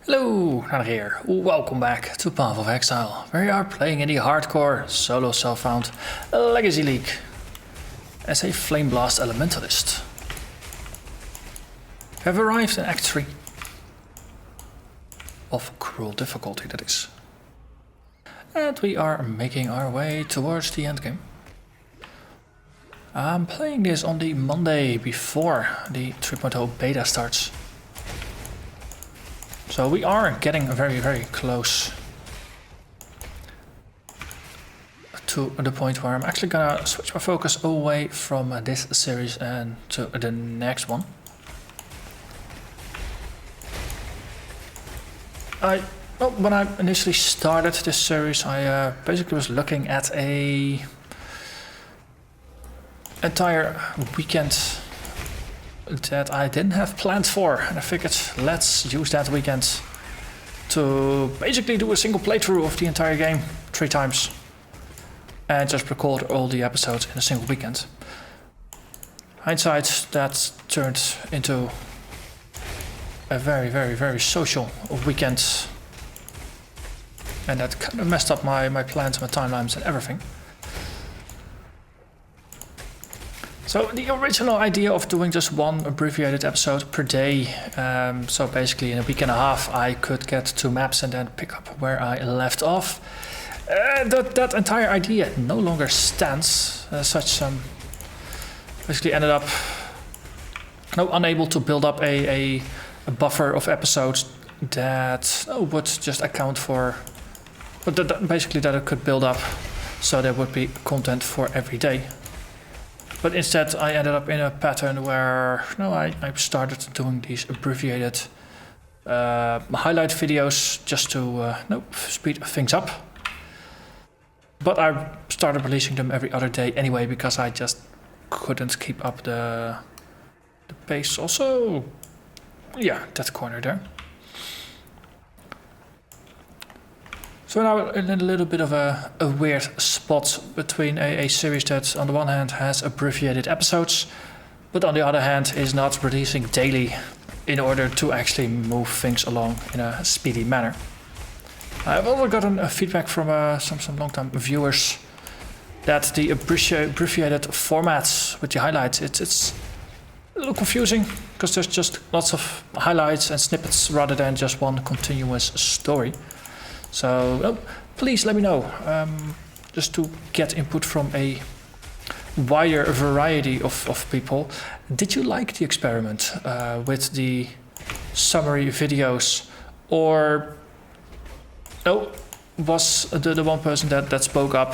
Hello, Narnach here. Welcome back to Path of Exile, where we are playing in the hardcore solo self-found Legacy League as a Flameblast Elementalist. We have arrived in Act 3 of Cruel Difficulty, that is. And we are making our way towards the endgame. I'm playing this on the Monday before the 3.0 beta starts. So we are getting very close to the point where I'm actually gonna switch my focus away from this series and to the next one. When I initially started this series, I basically was looking at a entire weekend that I didn't have planned for, and I figured let's use that weekend to basically do a single playthrough of the entire game 3 times and just record all the episodes in a single weekend. Hindsight, that turned into a very social weekend, and that kind of messed up my plans, my timelines and everything. So the original idea of doing just one abbreviated episode per day, so basically in a week and a half I could get 2 maps and then pick up where I left off. That entire idea no longer stands. Basically ended up unable to build up a buffer of episodes that would just account for, basically that it could build up so there would be content for every day. But instead I ended up in a pattern where I started doing these abbreviated highlight videos just to speed things up. But I started releasing them every other day anyway because I just couldn't keep up the pace. Also, yeah, that corner there. So now we're in a little bit of a weird spot between a series that on the one hand has abbreviated episodes, but on the other hand is not releasing daily in order to actually move things along in a speedy manner. I've also gotten feedback from some long-time viewers that the abbreviated formats with the highlights, it's a little confusing because there's just lots of highlights and snippets rather than just one continuous story. So please let me know, just to get input from a wider variety of people. Did you like the experiment with the summary videos, or was the one person that spoke up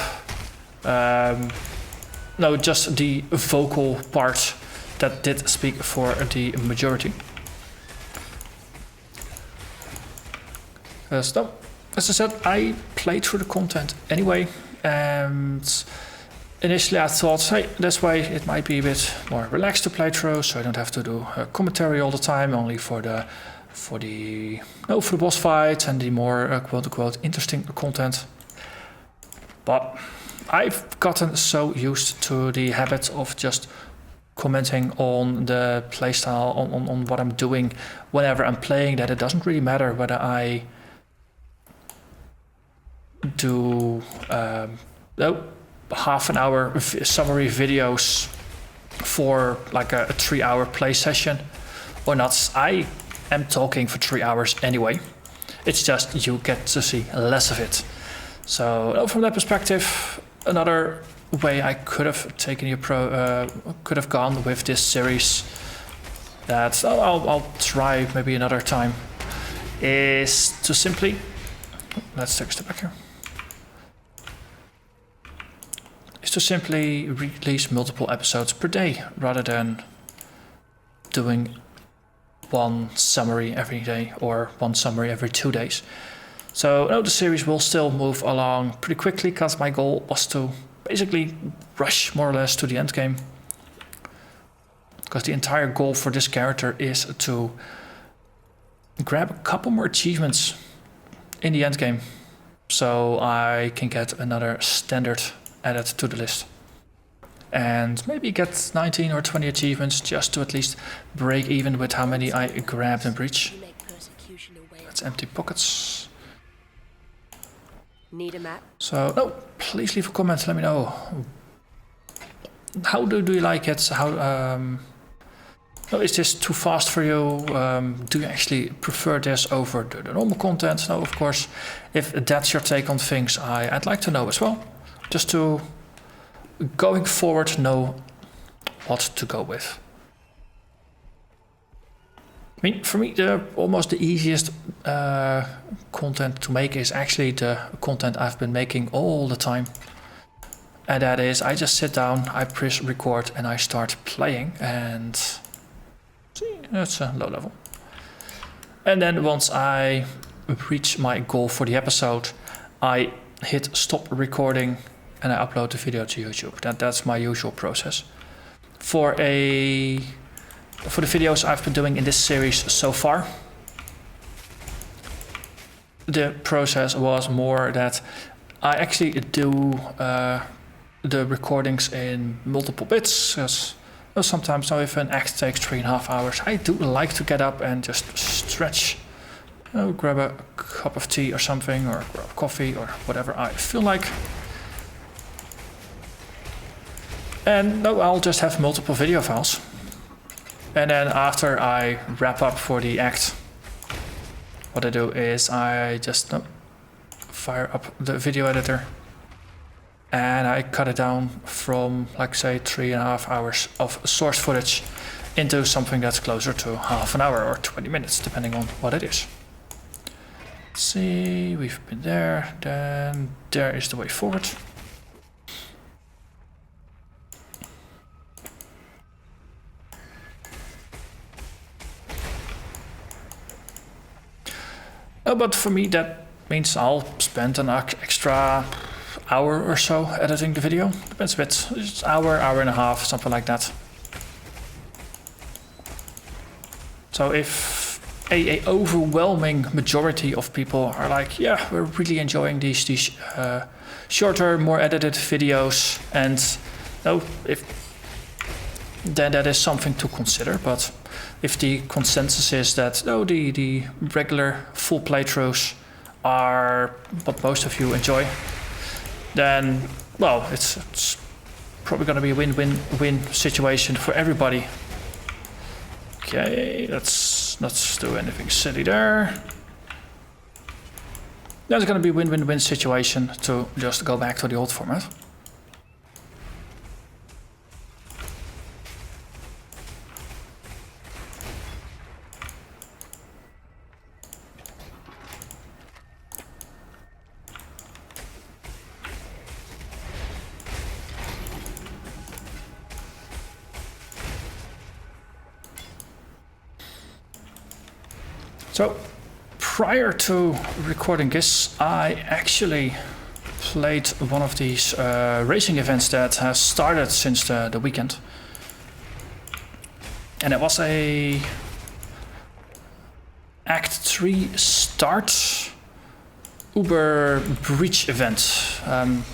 just the vocal part that did speak for the majority? As I said, I played through the content anyway, and initially I thought, hey, this way it might be a bit more relaxed to play through, so I don't have to do commentary all the time, only for the boss fight and the more quote-unquote interesting content. But I've gotten so used to the habit of just commenting on the playstyle, on what I'm doing whenever I'm playing, that it doesn't really matter whether I do half an hour summary videos for like a 3-hour play session or not. I am talking for 3 hours anyway. It's just you get to see less of it. So from that perspective, another way I could have taken could have gone with this series that I'll try maybe another time, is to simply, let's take a step back here, is to simply release multiple episodes per day rather than doing one summary every day or one summary every 2 days. So the series will still move along pretty quickly because my goal was to basically rush more or less to the end game. Because the entire goal for this character is to grab a couple more achievements in the end game, so I can get another standard added to the list. And maybe get 19 or 20 achievements just to at least break even with how many I grabbed in Breach. That's empty pockets. Need a map? So, no, please leave a comment, let me know. How do you like it? Is this too fast for you? Do you actually prefer this over the normal content? No, of course, if that's your take on things, I'd like to know as well. Just to, going forward, know what to go with. I mean, for me, almost the easiest content to make is actually the content I've been making all the time. And that is, I just sit down, I press record, and I start playing. And see, that's a low level. And then once I reach my goal for the episode, I hit stop recording and I upload the video to YouTube. That's my usual process. For the videos I've been doing in this series so far, the process was more that I actually do the recordings in multiple bits, because sometimes if an act takes 3.5 hours, I do like to get up and just stretch, grab a cup of tea or something, or grab coffee or whatever I feel like. And I'll just have multiple video files. And then after I wrap up for the act, what I do is I just fire up the video editor and I cut it down from, like, say, 3.5 hours of source footage into something that's closer to half an hour or 20 minutes, depending on what it is. Let's see, we've been there, then there is the way forward. But for me, that means I'll spend an extra hour or so editing the video. Depends a bit. It's hour and a half, something like that. So if a overwhelming majority of people are like, yeah, we're really enjoying these shorter, more edited videos, and then that is something to consider. But if the consensus is that the regular full playthroughs are what most of you enjoy, then, well, it's probably going to be a win-win-win situation for everybody. Okay, let's not do anything silly there. That's going to be a win-win-win situation to just go back to the old format. So, prior to recording this, I actually played one of these racing events that has started since the weekend. And it was a Act 3 start Uber Breach event.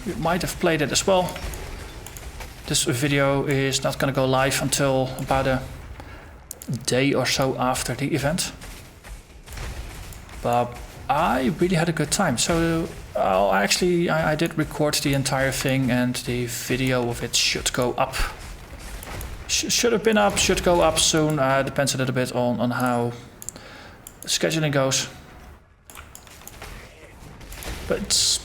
You might have played it as well. This video is not going to go live until about a day or so after the event. But I really had a good time. So I did record the entire thing, and the video of it should go up. Should have been up, should go up soon. Depends a little bit on how scheduling goes. But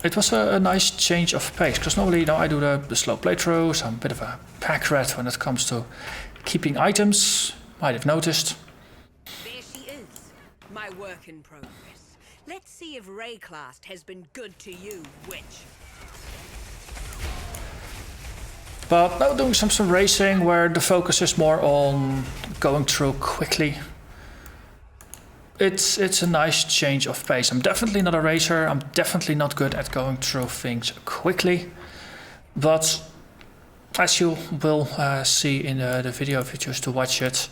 it was a nice change of pace, because normally I do the slow playthroughs. I'm a bit of a pack rat when it comes to keeping items. Might have noticed. My work in progress. Let's see if Wraeclast has been good to you, witch. But now doing some racing where the focus is more on going through quickly. It's a nice change of pace. I'm definitely not a racer. I'm definitely not good at going through things quickly. But as you will see in the video if you choose to watch it,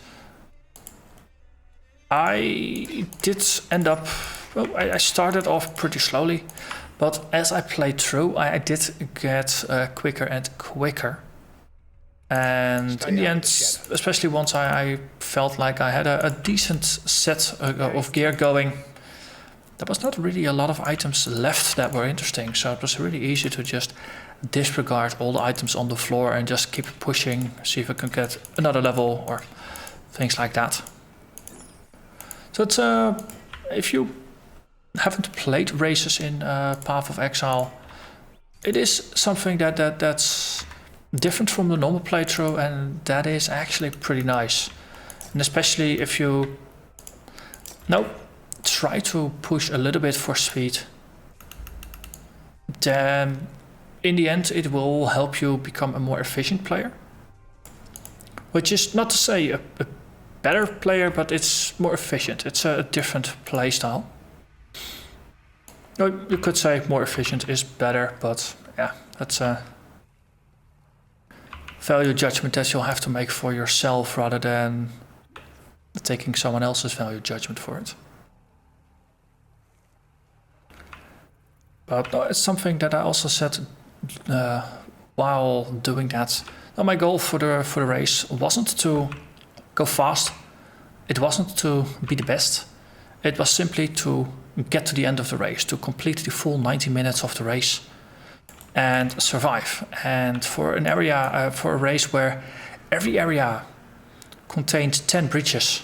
I did end up, well, I started off pretty slowly, but as I played through, I did get quicker and quicker. And in the end, especially once I felt like I had a decent set of gear going, there was not really a lot of items left that were interesting. So it was really easy to just disregard all the items on the floor and just keep pushing, see if I can get another level or things like that. So it's if you haven't played races in Path of Exile, it is something that's different from the normal playthrough, and that is actually pretty nice. And especially if you try to push a little bit for speed, then in the end it will help you become a more efficient player. Which is not to say a better player, but it's more efficient. It's a different playstyle. You could say more efficient is better, but yeah, that's a value judgment that you'll have to make for yourself rather than taking someone else's value judgment for it. But no, it's something that I also said while doing that. Now, my goal for the race wasn't to go fast. It wasn't to be the best. It was simply to get to the end of the race, to complete the full 90 minutes of the race and survive. And for an area, for a race where every area contained 10 breaches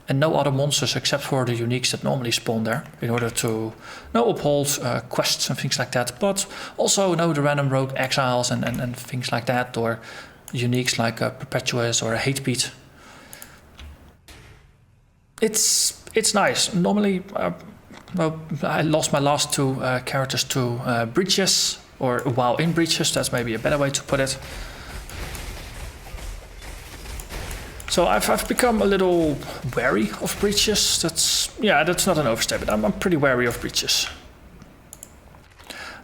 and no other monsters except for the uniques that normally spawn there, in order to uphold quests and things like that, but also the random rogue exiles and things like that, or uniques like Perpetuous or a Hatebeat. It's nice. Normally, I lost my last two characters to breaches, or while in breaches. That's maybe a better way to put it. So I've become a little wary of breaches. That's not an overstatement. I'm pretty wary of breaches.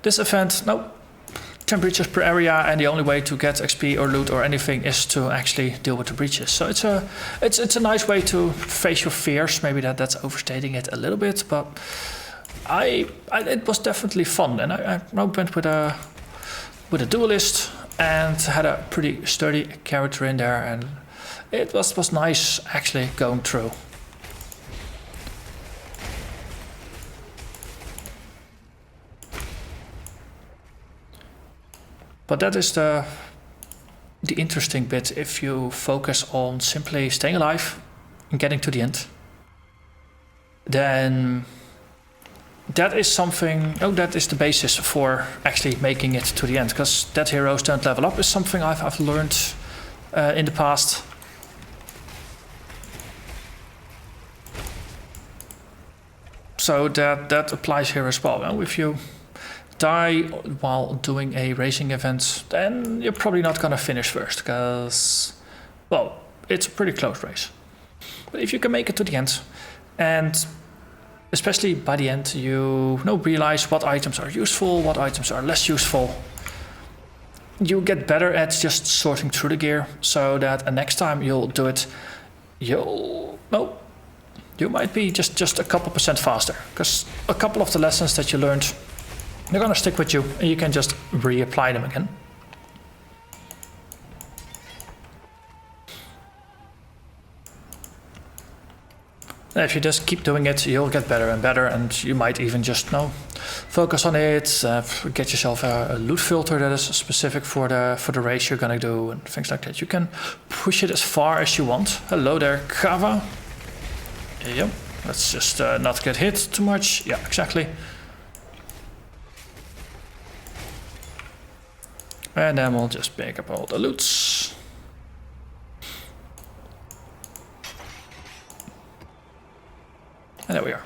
This event, 10 breaches per area, and the only way to get XP or loot or anything is to actually deal with the breaches. So it's a nice way to face your fears. Maybe that's overstating it a little bit, but it was definitely fun. And I went with a duelist and had a pretty sturdy character in there, and it was nice actually going through. But that is the interesting bit. If you focus on simply staying alive and getting to the end, then that is something, that is the basis for actually making it to the end. Because that heroes don't level up is something I've learned in the past. So that applies here as well. Now, if you die while doing a racing event, then you're probably not gonna finish first, because, well, it's a pretty close race. But if you can make it to the end, and especially by the end, you realize what items are useful, what items are less useful, you get better at just sorting through the gear, so that next time you'll do it, you might be just a couple % faster, because a couple of the lessons that you learned, they're gonna stick with you, and you can just reapply them again. And if you just keep doing it, you'll get better and better, and you might even just focus on it, get yourself a loot filter that is specific for the race you're gonna do, and things like that. You can push it as far as you want. Hello there, Kava. Yep, let's just not get hit too much. Yeah, exactly. And then we'll just pick up all the loots. And there we are.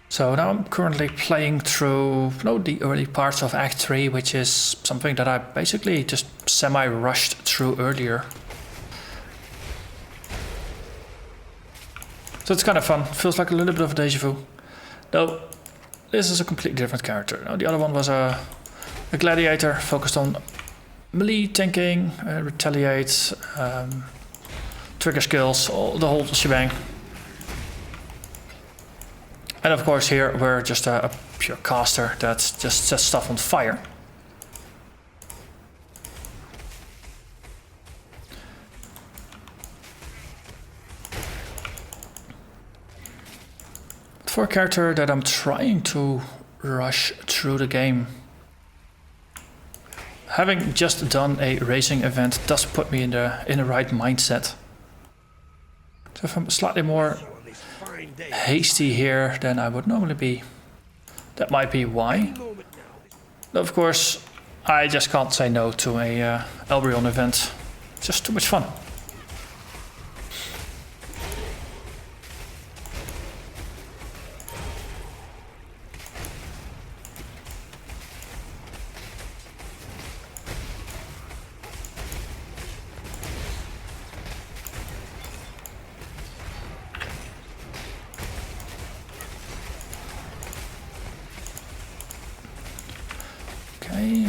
So now I'm currently playing through the early parts of Act 3, which is something that I basically just semi-rushed through earlier. So it's kind of fun. Feels like a little bit of a deja vu. Though this is a completely different character. Now, the other one was a gladiator focused on melee, tanking, retaliate, trigger skills, the whole shebang. And of course here we're just a pure caster that just sets stuff on fire. For a character that I'm trying to rush through the game, having just done a racing event does put me in the right mindset. So if I'm slightly more hasty here than I would normally be, that might be why. But of course, I just can't say no to a Elbrion event. It's just too much fun.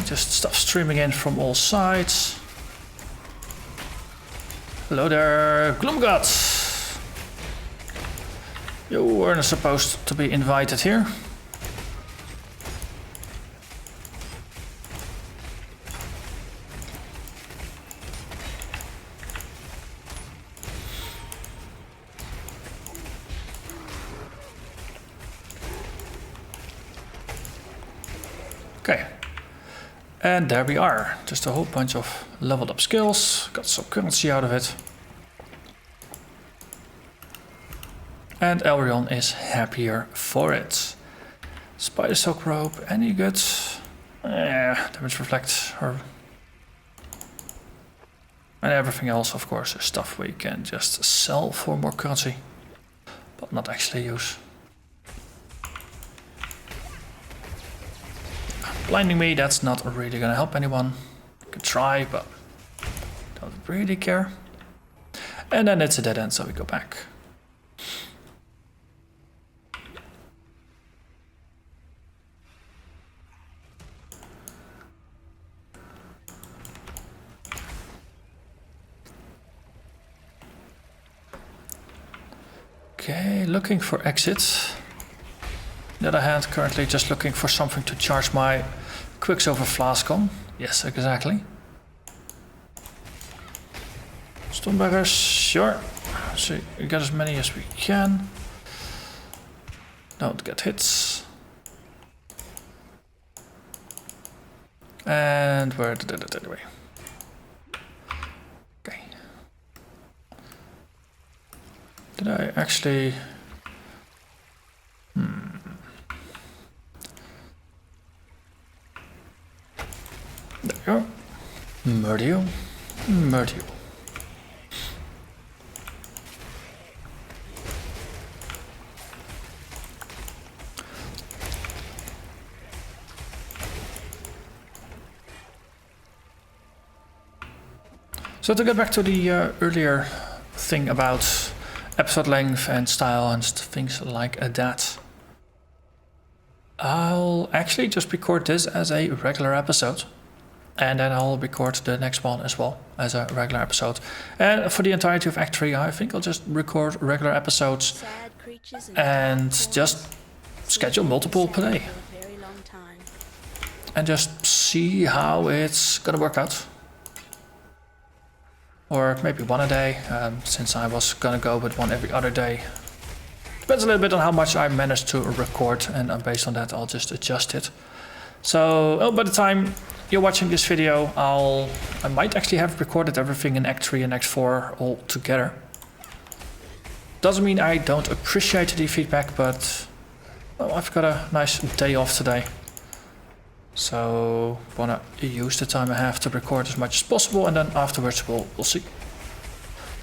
Just stuff streaming in from all sides. Hello there, Gloomgut! You weren't supposed to be invited here. Okay. And there we are, just a whole bunch of leveled up skills, got some currency out of it. And Elbrion is happier for it. Spider Silk Rope, any good? Damage Reflect, and everything else of course is stuff we can just sell for more currency, but not actually use. Blinding me, that's not really gonna help anyone. You can try, but don't really care. And then it's a dead end, so we go back. Okay, looking for exits. On the other hand, currently just looking for something to charge my Quicksilver Flask on. Yes, exactly. Stonebeggars, sure. So we get as many as we can. Don't get hits. And where did it anyway? Okay. Did I actually... There you go. Murder you. Murder you. So to get back to the earlier thing about episode length and style and things like that, I'll actually just record this as a regular episode. And then I'll record the next one as well as a regular episode. And for the entirety of Act 3, I think I'll just record regular episodes and just schedule multiple per day. And just see how it's gonna work out. Or maybe one a day, since I was gonna go with one every other day. Depends a little bit on how much I manage to record, and based on that I'll just adjust it. So by the time you're watching this video, I might actually have recorded everything in Act 3 and Act 4 all together. Doesn't mean I don't appreciate the feedback, but well, I've got a nice day off today. So wanna use the time I have to record as much as possible, and then afterwards we'll see.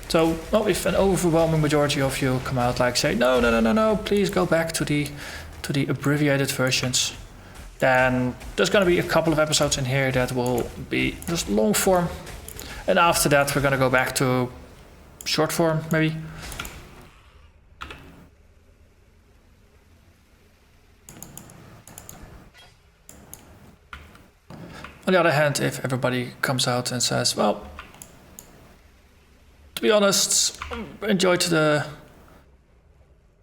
So well, if an overwhelming majority of you come out like say no, please go back to the abbreviated versions, then there's gonna be a couple of episodes in here that will be just long form, and after that we're gonna go back to short form maybe. On the other hand, if everybody comes out and says, well, to be honest, enjoyed the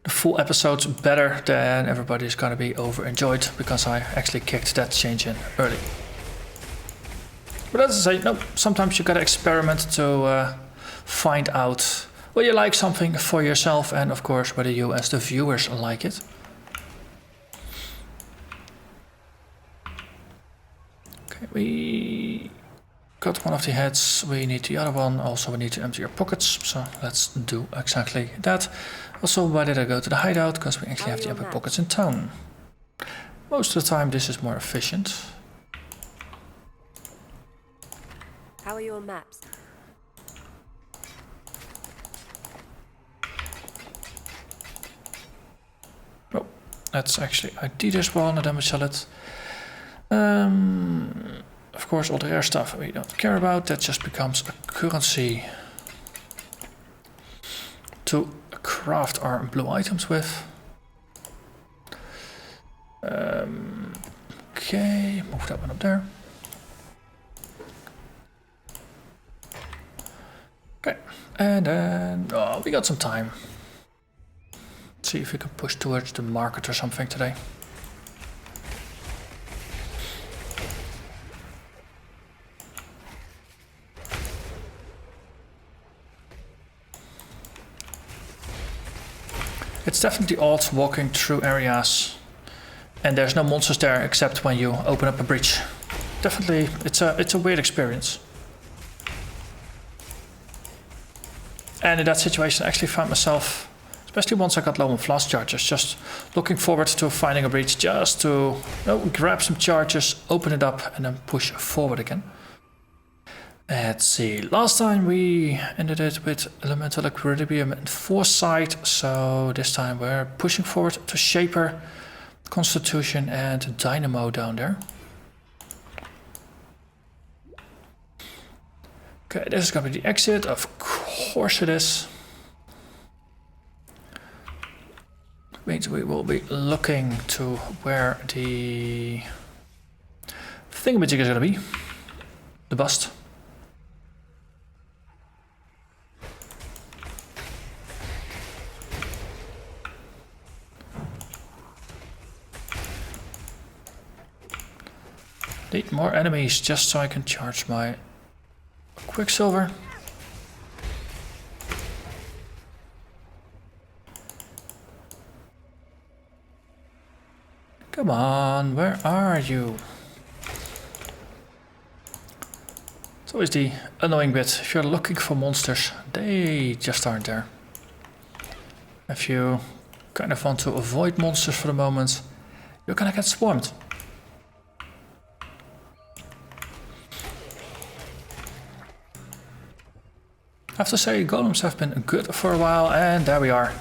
the full episodes better, then everybody's gonna be overjoyed because I actually kicked that change in early. But as I say, no, sometimes you gotta experiment to find out whether you like something for yourself and of course whether you as the viewers like it. Okay, we got one of the heads, we need the other one, also we need to empty your pockets, so let's do exactly that. Also, why did I go to the hideout? Because we actually have the empty pockets in town. Most of the time this is more efficient. How are your maps? Oh, let's actually ID this one and then we sell it. Of course, all the rare stuff we don't care about. That just becomes a currency to craft our blue items with. Okay, move that one up there. Okay, and then we got some time. Let's see if we can push towards the market or something today. It's definitely odd walking through areas and there's no monsters there except when you open up a breach. Definitely, it's a weird experience. And in that situation I actually found myself, especially once I got low on flask charges, just looking forward to finding a breach just to grab some charges, open it up and then push forward again. Let's see, last time we ended it with Elemental Equilibrium and Foresight, so this time we're pushing forward to Shaper, Constitution and Dynamo down there. Okay, this is gonna be the exit, of course it is. Means we will be looking to where the thingamajig is gonna be, the bust. Need more enemies just so I can charge my Quicksilver. Come on, where are you? It's always the annoying bit. If you're looking for monsters, they just aren't there. If you kind of want to avoid monsters for the moment, you're gonna get swarmed. I have to say, golems have been good for a while, and there we are.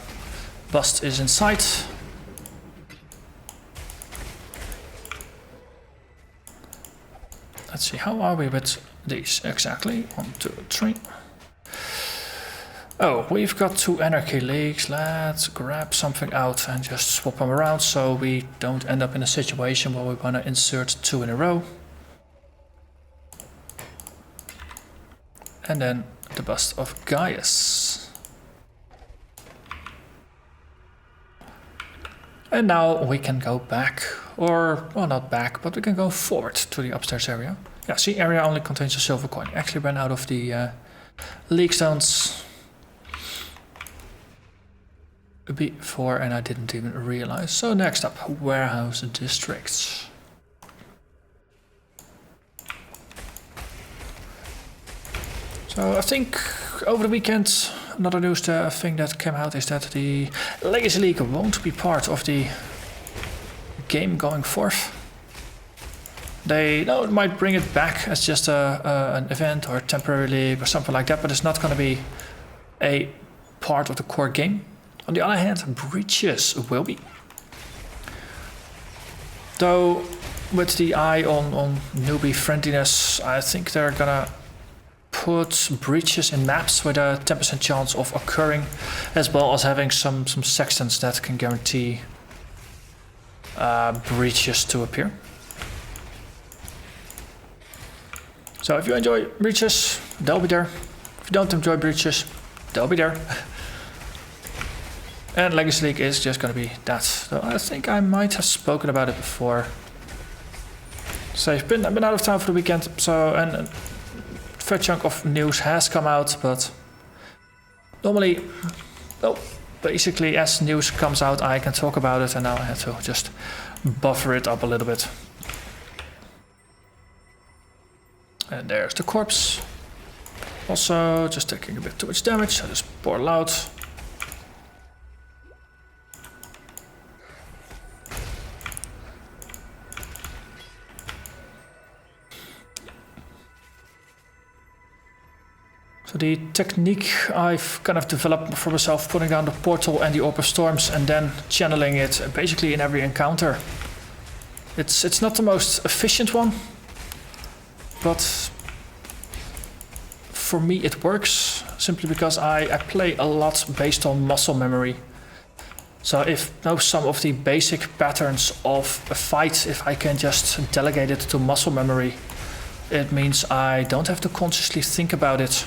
Bust is in sight. Let's see, how are we with these exactly? 1, 2, 3. Oh, we've got 2 Anarchy Leagues. Let's grab something out and just swap them around so we don't end up in a situation where we want to insert 2 in a row. And then the bust of Gaius. And now we can go back, or, well, not back, but we can go forward to the upstairs area. Yeah, see, area only contains a silver coin. Actually ran out of the league stones before and I didn't even realize. So next up, warehouse districts. So I think over the weekend, another news thing that came out is that the Legacy League won't be part of the game going forth. They might bring it back as just an event or a temporary league or something like that, but it's not going to be a part of the core game. On the other hand, breaches will be. Though with the eye on newbie friendliness, I think they're gonna put breaches in maps with a 10% chance of occurring, as well as having some sextants that can guarantee breaches to appear. So if you enjoy breaches, they'll be there. If you don't enjoy breaches, they'll be there. And Legacy League is just gonna be that. So I think I might have spoken about it before. So I've been out of town for the weekend, so and a fair chunk of news has come out, but normally, well, basically as news comes out I can talk about it, and now I have to just buffer it up a little bit. And there's the corpse. Also just taking a bit too much damage, so just portal out. So the technique I've kind of developed for myself, putting down the portal and the Orb of Storms and then channeling it basically in every encounter. It's not the most efficient one, but for me it works simply because I play a lot based on muscle memory. So if I know some of the basic patterns of a fight, if I can just delegate it to muscle memory, it means I don't have to consciously think about it.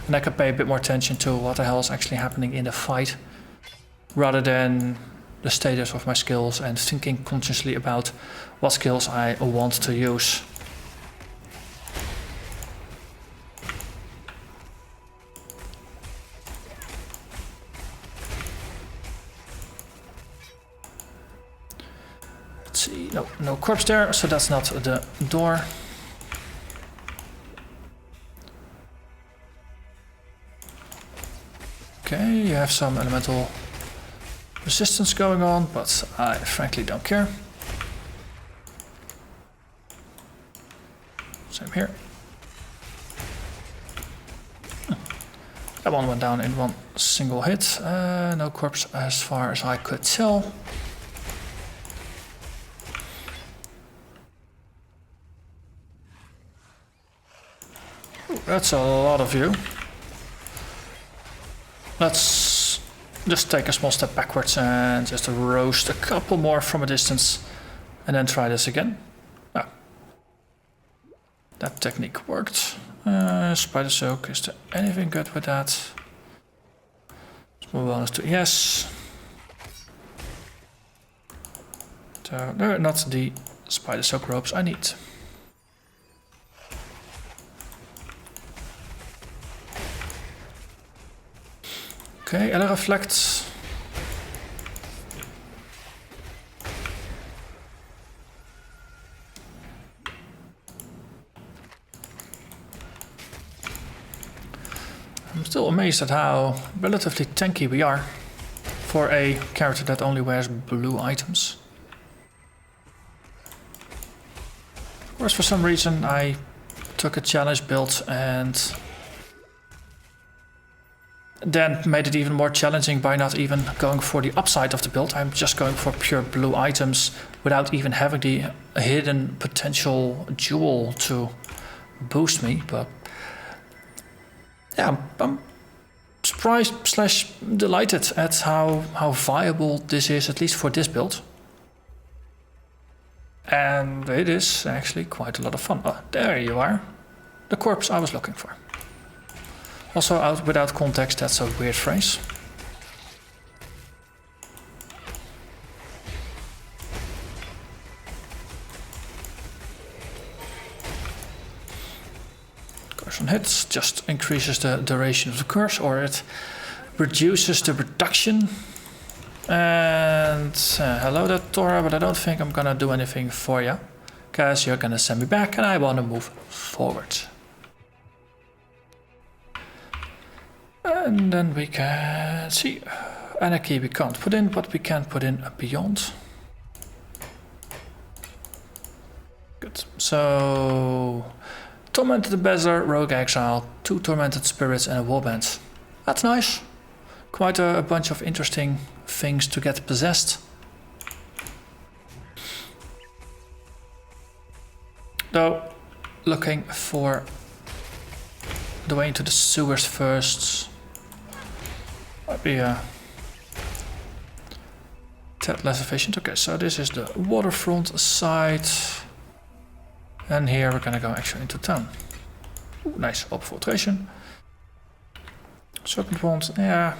And I can pay a bit more attention to what the hell is actually happening in the fight, rather than the status of my skills and thinking consciously about what skills I want to use. Let's see, no corpse there, so that's not the door. Okay, you have some elemental resistance going on, but I frankly don't care. Same here. That one went down in one single hit. No corpse as far as I could tell. Ooh, that's a lot of you. Let's just take a small step backwards and just roast a couple more from a distance and then try this again. Ah. That technique worked. Spider Soak, is there anything good with that? Small bonus to yes. So, no, not the Spider Soak ropes I need. Okay, Ella reflects. I'm still amazed at how relatively tanky we are for a character that only wears blue items. Of course, for some reason I took a challenge build and then made it even more challenging by not even going for the upside of the build. I'm just going for pure blue items without even having the hidden potential jewel to boost me. But yeah, I'm surprised / delighted at how viable this is, at least for this build. And it is actually quite a lot of fun. Oh, there you are. The corpse I was looking for. Also, out without context, that's a weird phrase. Curse on hits just increases the duration of the curse, or it reduces the reduction. And hello there, Tora, but I don't think I'm gonna do anything for you, because you're gonna send me back and I wanna move forward. And then we can see Anarchy we can't put in, but we can put in a Beyond. Good. So Tormented Embezzler, Rogue Exile, 2 Tormented Spirits and a Warband. That's nice. Quite a bunch of interesting things to get possessed. Though, looking for the way into the sewers first might be a tad less efficient. Okay, so this is the waterfront side. And here we're gonna go actually into town. Ooh, nice, open filtration. Serpent Wand, yeah.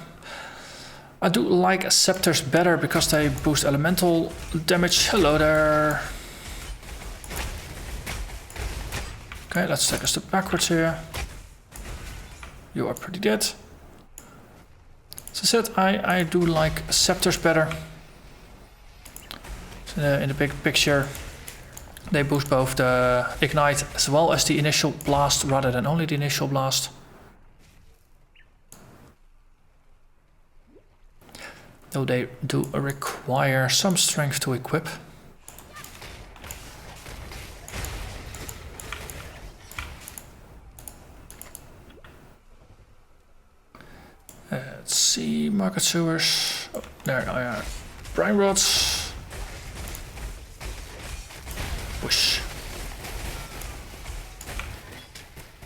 I do like scepters better because they boost elemental damage. Hello there. Okay, let's take a step backwards here. You are pretty dead. As I said, I do like scepters better. So in the big picture, they boost both the ignite as well as the initial blast rather than only the initial blast. Though they do require some strength to equip. Let's see, market sewers. Oh, there are brine rods. Whoosh.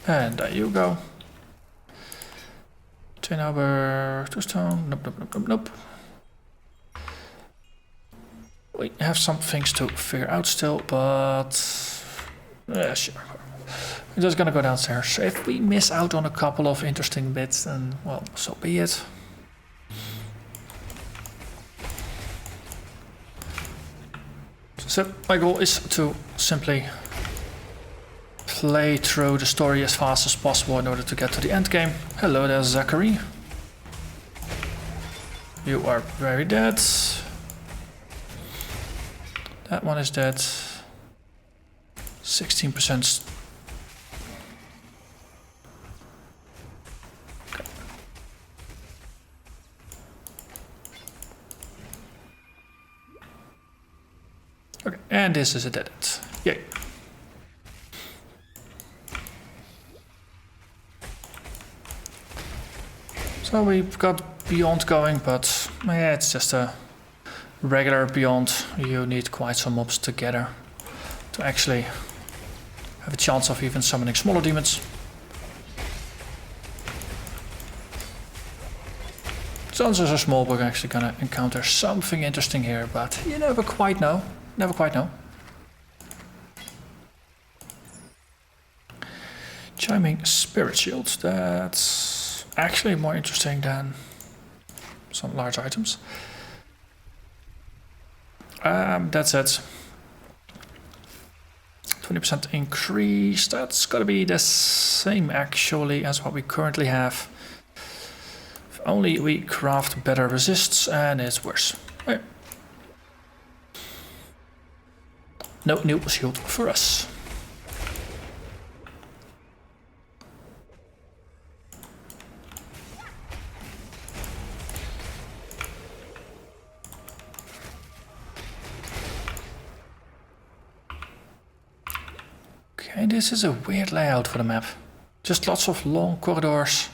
And there you go. 10-hour, 2-stone. Nope, nope, nope, nope, nope. We have some things to figure out still, but yeah, sure. We're just gonna go downstairs. So if we miss out on a couple of interesting bits, then well, so be it. So my goal is to simply play through the story as fast as possible in order to get to the end game. Hello there, Zachary. You are very dead. That one is dead. 16%. Okay. Okay, and this is a dead end. Yay. So we've got Beyond going, but yeah, it's just a regular Beyond. You need quite some mobs together to actually have a chance of even summoning smaller demons. Chances are small we're actually gonna encounter something interesting here, but you never quite know. Never quite know. Chiming Spirit Shield, that's actually more interesting than some large items. That's it. 20% increase. That's gotta be the same actually as what we currently have. If only we craft better resists, and it's worse. Right. No new shield for us. Okay, this is a weird layout for the map. Just lots of long corridors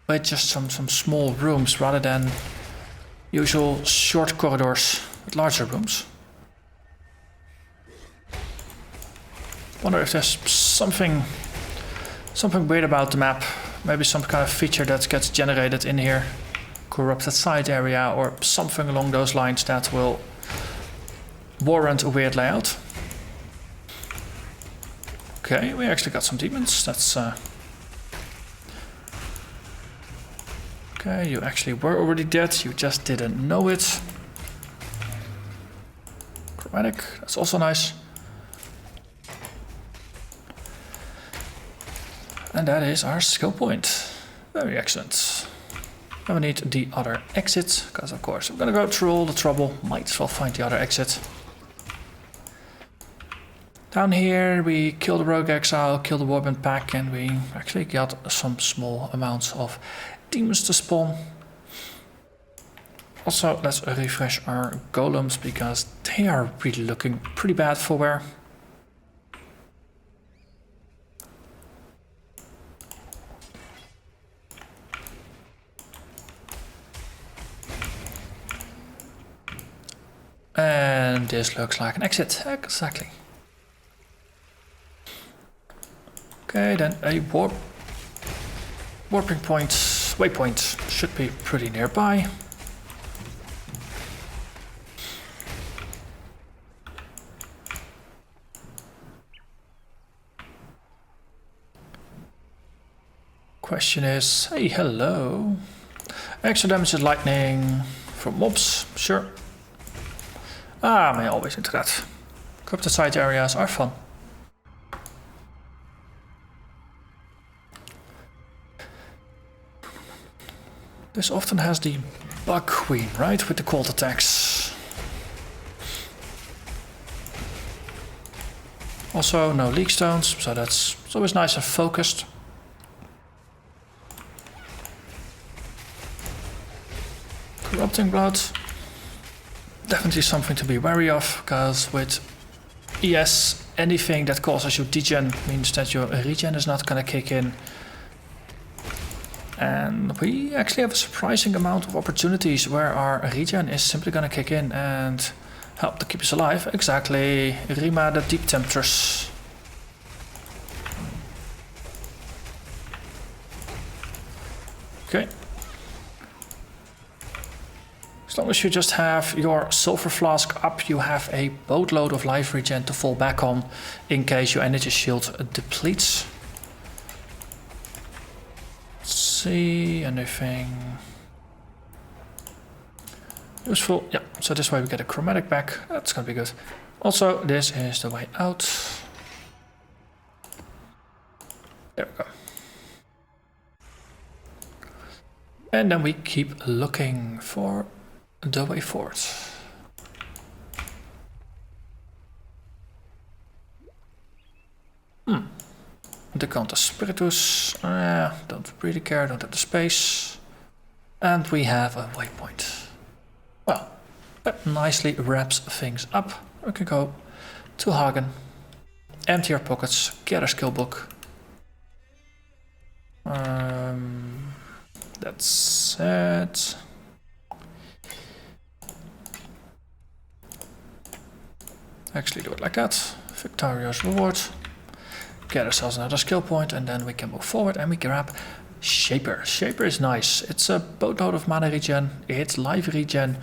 with just some small rooms rather than usual short corridors with larger rooms. Wonder if there's something weird about the map. Maybe some kind of feature that gets generated in here. Corrupted side area or something along those lines that will warrant a weird layout. Okay, we actually got some demons. That's okay, you actually were already dead. You just didn't know it. Chromatic, that's also nice. And that is our skill point. Very excellent. Now we need the other exit, because of course we're gonna go through all the trouble. Might as well find the other exit. Down here we kill the Rogue Exile, kill the Warband Pack, and we actually got some small amounts of demons to spawn. Also, let's refresh our golems because they are really looking pretty bad for wear. And this looks like an exit, exactly. Okay, then a warping point, waypoint should be pretty nearby. Question is, hey, hello. Extra damage is lightning from mobs, sure. I'm always into that. Corrupted side areas are fun. This often has the bug queen, right? With the cold attacks. Also, no leak stones, so it's always nice and focused. Corrupting blood. Definitely something to be wary of, because with ES, anything that causes you degen means that your regen is not gonna kick in. And we actually have a surprising amount of opportunities where our regen is simply gonna kick in and help to keep us alive. Exactly, Rima the Deep Temptress. Okay. As long as you just have your sulfur flask up, you have a boatload of life regen to fall back on in case your energy shield depletes. See anything useful? Yeah, so this way we get a chromatic back. That's gonna be good. Also, this is the way out. There we go. And then we keep looking for the way forward. The Count Spiritus, don't really care, don't have the space. And we have a waypoint. Well, that nicely wraps things up. We can go to Hagen, empty our pockets, get a skill book. That's it. Actually do it like that. Victorious reward. Get ourselves another skill point and then we can move forward and we grab Shaper. Shaper is nice. It's a boatload of mana regen, it's life regen,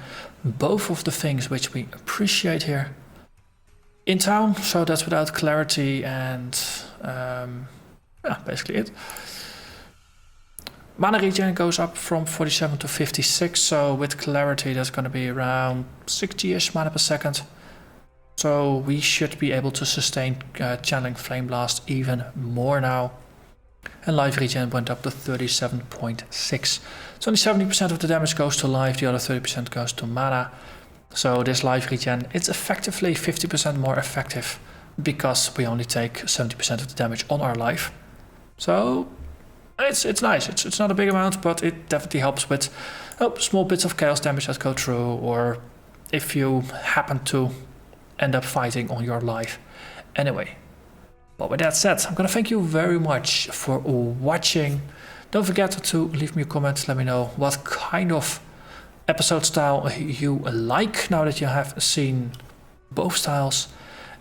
both of the things which we appreciate here in town, so that's without clarity and yeah, basically it. Mana regen goes up from 47 to 56, so with clarity that's going to be around 60-ish mana per second. So we should be able to sustain channeling Flameblast even more now. And life regen went up to 37.6. So only 70% of the damage goes to life, the other 30% goes to mana. So this life regen, it's effectively 50% more effective because we only take 70% of the damage on our life. So it's nice. It's not a big amount, but it definitely helps with small bits of chaos damage that go through, or if you happen to end up fighting on your life anyway. But with that said, I'm gonna thank you very much for watching. Don't forget to leave me a comment, let me know what kind of episode style you like now that you have seen both styles,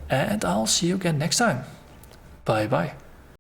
and I'll see you again next time. Bye bye.